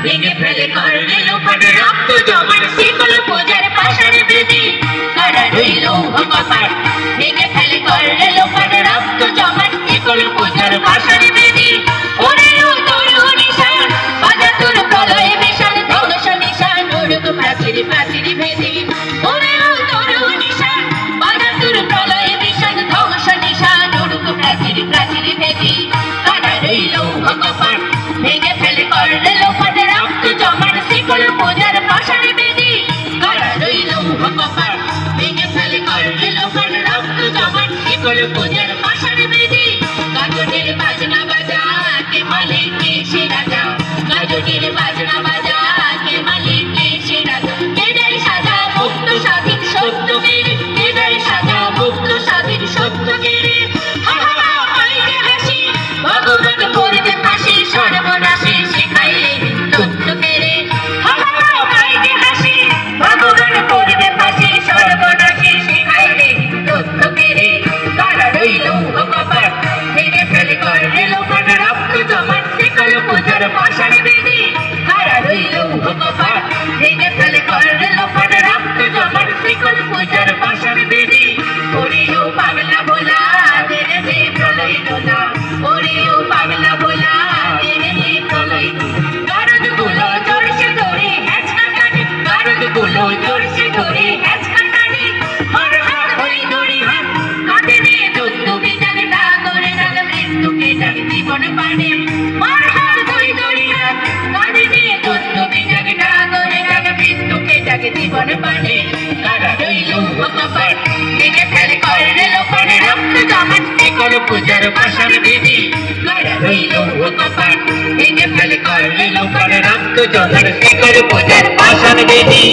ভেঙে ফেলে করলে লোপাট রক্ত জমাট শিকল পূজার পাশার বেদি কারা রইল কপাট ভেঙে ফেলে করলে লোপাট রক্ত জমাট শিকল পূজার পাশার বেদি ওরে ও তোর নিশান বাজা তোর প্রলয়ে বিশাল ধ্বংস নিশান উড়ুক প্রাচীর প্রাচীর ভেদি ওরে ও তোর নিশান বাজা তোর প্রলয়ে বিশাল ধ্বংস নিশান উড়ুক প্রাচীর প্রাচীর ভেদি কারা রইল কপাট ভেঙে ফেলে করলে লোপাট রক্ত জমাট শিকল পূজার পাশার বেদি কারা রইল কপাট ভেঙে ফেলে করলে লোপাট রক্ত জমাট শিকল পূজার পাশার বেদি গাজনের বাজনা বাজা কে মালিক কে সে রাজা গাজনের বাজনা বাজা কে মালিক কে সে রাজা কে দেয় সাজা মুক্ত স্বাধীন সত্য কেড়ে কে দেয় সাজা মুক্ত স্বাধীন সত্য কেড়ে হা হা হা হাই রে হাসি ভগবান করবে ফাঁসি সর্বনাশী শেখাইলে হিন্দুত্ব কেড়ে হা হা হা হাই রে হাসি ভগবান করবে ফাঁসি সর্বনাশী শেখাইলে হিন্দুত্ব কেড়ে কারা রইল কপাট ভেঙে ফেলে করলে লোপাট রক্ত জমাট শিকল পূজার পাশার বেদি কারা রইল কপাট ভেঙে ফেলে করলে লোপাট রক্ত জমাট শিকল পূজার পাশার বেদি ওরে ও পাগলা ভোলা তেরে দে প্রলয় দোলা ওরে ও পাগলা ভোলা তেরে দে প্রলয় গারদ গুলো জোরসে ধরে হ্যাচকা টানে গারদ গুলো জোরসে ধরে হ্যাচকা টানে হর হাত হই দড়ি হাত কাঁধে নিয়ে যুদ্ধ বিজাগ ডাগরে ডাগ মৃত্যুকে ডাক জীবন পানে হর হাত হই দড়ি হাত কাঁধে নিয়ে যুদ্ধ বিজাগ ডাগরে ডাগ মৃত্যুকে ডাক জীবন পানে কারা রইল কপাট ভেঙে ফেলে করলে লোপাট রক্ত জমাট শিকল পূজার পাশার বেদি কারা রইল কপাট ভেঙে ফেলে করলে লোপাট রক্ত জমাট শিকল পূজার পাশার বেদি।